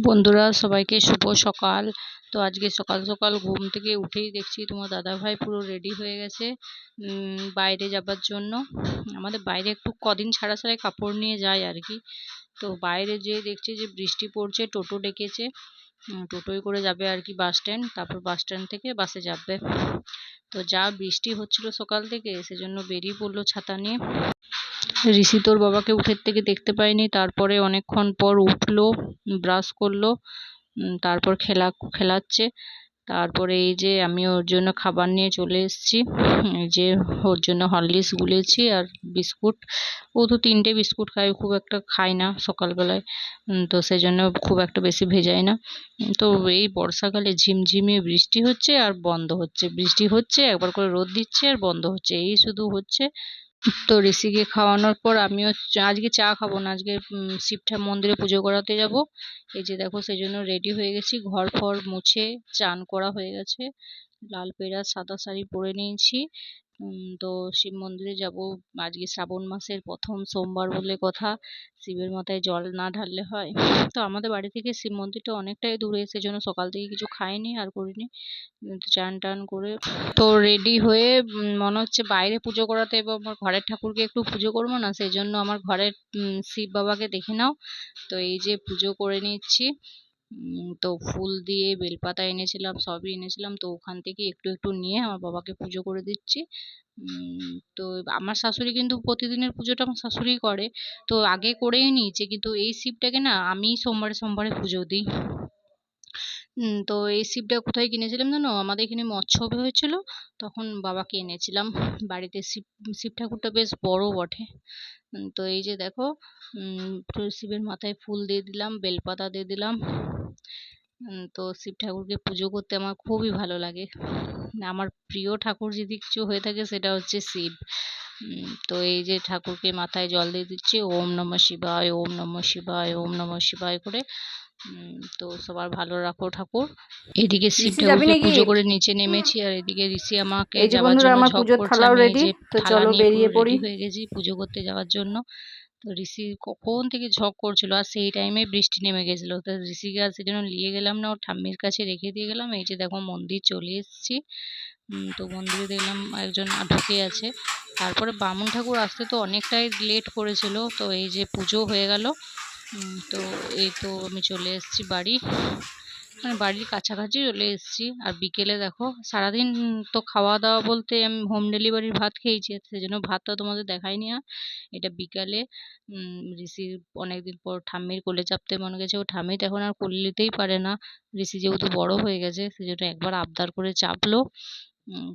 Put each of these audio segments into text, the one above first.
বন্ধুরা সবাইকে শুভ সকাল। তো আজকে সকাল সকাল ঘুম থেকে উঠেই দেখছি তোমার দাদা ভাই পুরো রেডি হয়ে গেছে বাইরে যাবার জন্য। আমাদের বাইরে একটু কদিন ছাড়া ছাড়াই কাপড় নিয়ে যায় আর কি। তো বাইরে যেয়ে দেখছি যে বৃষ্টি পড়ছে, টোটো ডেকেছে, টোটোয় করে যাবে আর কি বাস স্ট্যান্ড, তারপর বাস স্ট্যান্ড থেকে বাসে যাবে। তো যা বৃষ্টি হচ্ছিল সকাল থেকে, সেজন্য বেরিয়ে পড়লো ছাতা নিয়ে। ঋষি তোর বাবাকে উঠের থেকে দেখতে পাইনি, তারপরে অনেকক্ষণ পর উঠলো, ব্রাশ করলো, তারপর খেলাচ্ছে। তারপরে এই যে আমি ওর জন্য খাবার নিয়ে চলে এসেছি। এই যে ওর জন্য হরলিক্স গুলেছি আর বিস্কুট। ও তো 3টে বিস্কুট খায়, খুব একটা খায় না সকালবেলায়, তো সেই জন্য খুব একটা বেশি ভেজাই না। তো এই বর্ষাকালে ঝিমঝিমিয়ে বৃষ্টি হচ্ছে আর বন্ধ হচ্ছে, বৃষ্টি হচ্ছে একবার করে রোদ দিচ্ছে আর বন্ধ হচ্ছে, এই শুধু হচ্ছে। তো ঋষিকে খাওয়ানোর পর আমিও আজকে চা খাবো না, আজকে শিব মন্দিরে পুজো করাতে যাব। এই যে দেখো সেই জন্য রেডি হয়ে গেছি, ঘর ফর মুছে চান করা হয়ে গেছে, লাল পেড়া সাদা শাড়ি পরে নিয়েছি। তো শিব মন্দিরে যাব। আজকে শ্রাবণ মাসের প্রথম সোমবার বলে কথা, শিবের মাথায় জল না ঢাললে হয়। তো আমাদের বাড়ি থেকে শিব মন্দিরটা অনেকটাই দূরে, সেজন্য সকাল থেকে কিছু খাইনি আর করিনি। চান টান করে তো রেডি হয়ে মনে হচ্ছে বাইরে পুজো করাতে এবং আমার ঘরের ঠাকুরকে একটু পুজো করবো না, সেই জন্য আমার ঘরের শিব বাবাকে দেখে নাও। তো এই যে পুজো করে নিচ্ছি। তো ফুল দিয়ে বেলপাতা এনেছিলাম, সবই এনেছিলাম, তো ওখান থেকে একটু একটু নিয়ে আমার বাবাকে পুজো করে দিচ্ছি। তো আমার শাশুড়ি কিন্তু প্রতিদিনের পুজোটা আমার শাশুড়ি করে, তো আগে করেই নিয়েছে, কিন্তু এই শিবটাকে না আমি সোমবারে সোমবারে পুজো দিই। তো এই শিবটা কোথায় কিনেছিলাম জানো? আমাদের এখানে মৎস্যব হয়েছিল, তখন বাবাকে এনেছিলাম বাড়িতে। শিব ঠাকুরটা বেশ বড় বটে। তো এই যে দেখো, শিবের মাথায় ফুল দিয়ে দিলাম, বেলপাতা দিয়ে দিলাম। তো শিব ঠাকুরকে পুজো করতে আমার খুবই ভালো লাগে। আমার প্রিয় ঠাকুর যদি কিছু হয়ে থাকে সেটা হচ্ছে শিব। তো এই যে ঠাকুরকে মাথায় জল দিয়ে দিচ্ছি, ওম নমঃ শিবায়, ওম নমঃ শিবায়, ওম নমঃ শিবায় করে। তো সবার ভালো রাখো ঠাকুর। এদিকে শিব ঋষি যাবি ঠাকুরকে নাকি? পুজো করে নিচে নেমেছি, আর এদিকে ঋষি আমাকে এই যে যাওয়ার বন্ধুরা, জন্য আমার ঝপ পুজোর করছে। থালাও আমি এই রেডি, যে তো থালা চলো নিয়ে পুরো বেরিয়ে পড়ি। রেডি হয়ে গেছি পুজো করতে যাওয়ার জন্য। তো ঋষি কখন থেকে ঝপ করছিল, আর সেই টাইমে বৃষ্টি নেমে গেছিল, তো ঋষিকে আর সেজন্য নিয়ে গেলাম না, ওর ঠাম্মির কাছে রেখে দিয়ে গেলাম। এই যে দেখো মন্দির চলে এসেছি। তো মন্দিরে দেখলাম একজন ঢুকে আছে। তারপরে বামুন ঠাকুর আসতে তো অনেকটাই লেট করেছিল, তো এই যে পুজো হয়ে গেল। তো এই তো আমি চলে এসেছি বাড়ি, মানে বাড়ির কাছাকাছি চলে এসেছি। আর বিকেলে দেখো, সারাদিন তো খাওয়া দাওয়া বলতে আমি হোম ডেলিভারির ভাত খেয়েছি, সেই জন্য ভাতটা তোমাদের দেখাইনি। আর এটা বিকালে ঋষির অনেকদিন পর ঠাম্মির কোলে চাপতে মনে গেছে, ও ঠাম্মি তো এখন আর কোলে নিতেই পারে না, ঋষি যেহেতু বড় হয়ে গেছে, সেজন্য একবার আবদার করে চাপলো।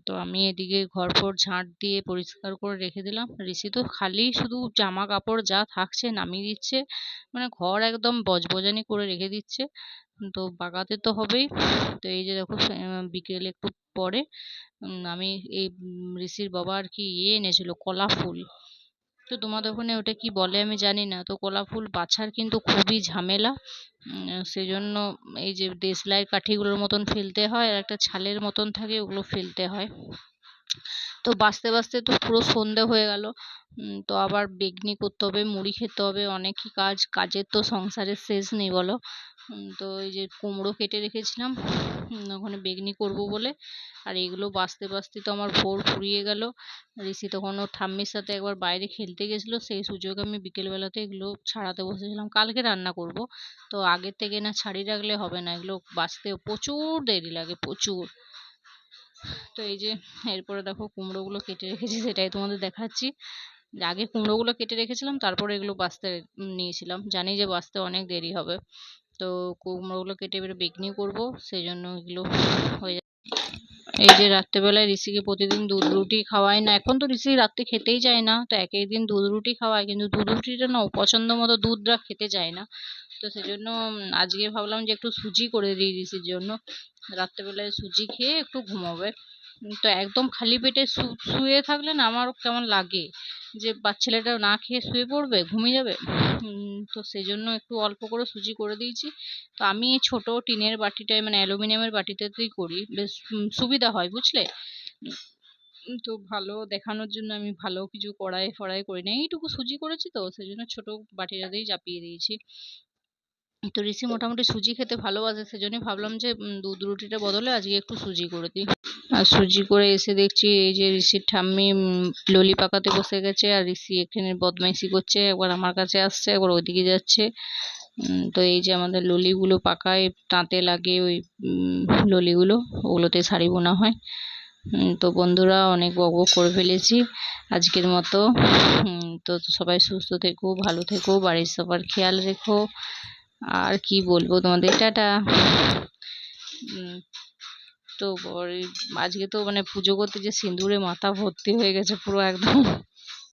তো আমি এদিকে ঘর ফর ঝাঁট দিয়ে পরিষ্কার করে রেখে দিলাম। ঋষি তো খালি শুধু জামা কাপড় যা থাকছে নামিয়ে দিচ্ছে, মানে ঘর একদম বজবজানি করে রেখে দিচ্ছে। তো বাগাতে তো হবেই। তো এই যে দেখো বিকেলে একটু পরে আমি এই ঋষির বাবা আর কি এনেছিল কলা ফুল। তো তোমাদের ওখানে ওটা কি বলে আমি জানি না। তো কলা ফুল বাছার কিন্তু খুবই ঝামেলা, সেজন্য এই যে দেশলাই কাঠিগুলোর মতন ফেলতে হয়, আর একটা ছালের মতন থাকে, ওগুলো ফেলতে হয়। তো বাঁচতে বাঁচতে তো পুরো সন্ধে হয়ে গেল। তো আবার বেগনি করতে হবে, মুড়ি খেতে হবে, অনেকই কাজ, কাজের তো সংসারের শেষ নেই বলো। তো এই যে কুমড়ো কেটে রেখেছিলাম ওখানে বেগনি করব বলে, আর এগুলো বাঁচতে বাঁচতে তো আমার ভোর ফুরিয়ে গেল। ঋষি তখন ওর ঠাম্মির সাথে একবার বাইরে খেলতে গেছিলো, সেই সুযোগে আমি বিকেলবেলাতে এগুলো ছাড়াতে বসেছিলাম, কালকে রান্না করব। তো আগের থেকে না ছাড়িয়ে রাখলে হবে না, এগুলো বাঁচতে প্রচুর দেরি লাগে, প্রচুর। তো এই যে এরপরে দেখো কুমড়োগুলো কেটে রেখেছি, সেটাই তোমাদের দেখাচ্ছি। আগে কুমড়োগুলো কেটে রেখেছিলাম, তারপরে এগুলো বাছতে নিয়েছিলাম, জানি যে বাছতে অনেক দেরি হবে। তো কুমড়োগুলো কেটে এবারে বেগনি করবো, সেই জন্য এগুলো হয়ে যায়। এই যে রাত্রেবেলায় ঋষিকে প্রতিদিন দুধ রুটি খাওয়াই না, এখন তো ঋষি রাত্রে খেতেই চায় না, তো এক একদিন দুধ রুটি খাওয়াই, কিন্তু দুধ রুটিটা না পছন্দ মতো দুধটা খেতে চায় না। তো সেজন্য আজকে ভাবলাম যে একটু সুজি করে দিই ঋষির জন্য, রাত্রেবেলায় সুজি খেয়ে একটু ঘুমোবে। তো একদম খালি পেটে শুয়ে থাকলে না আমার কেমন লাগে, যে ছেলেটা না খেয়ে শুয়ে পড়বে, ঘুমিয়ে যাবে। তো সেজন্য একটু অল্প করে সুজি করে দিয়েছি। তো আমি ছোট টিনের বাটিটায়, মানে অ্যালুমিনিয়ামের বাটিটাতেই করি, বেশ সুবিধা হয় বুঝলে। তো ভালো দেখানোর জন্য আমি ভালো কিছু কড়াই ফড়াই করি না, এইটুকু সুজি করেছি, তো সেই জন্য ছোট বাটিটাতেই চাপিয়ে দিয়েছি। তো ঋষি মোটামুটি সুজি খেতে ভালোবাসে, সেজন্যই ভাবলাম যে দুধ রুটিটা বদলে আজকে একটু সুজি করে দিই। আর সুজি করে এসে দেখছি এই যে ঋষির ঠাম্মি ললি পাকাতে বসে গেছে, আর ঋষি এখানে বদমাইশি করছে, একবার আমার কাছে আসছে একবার ওইদিকে যাচ্ছে। তো এই যে আমাদের ললিগুলো পাকায়, তাঁতে লাগে ওই ললিগুলো, ওগুলোতে শাড়ি বোনা হয়। তো বন্ধুরা অনেক বকবক করে ফেলেছি আজকের মতো। তো সবাই সুস্থ থেকো, ভালো থেকো, বাড়ির সবার খেয়াল রেখো। আর কি বলবো তোমাদের, টাটা। তো আজকে তো মানে পুজো করতে যে সিঁদুরে মাথা ভর্তি হয়ে গেছে পুরো একদম।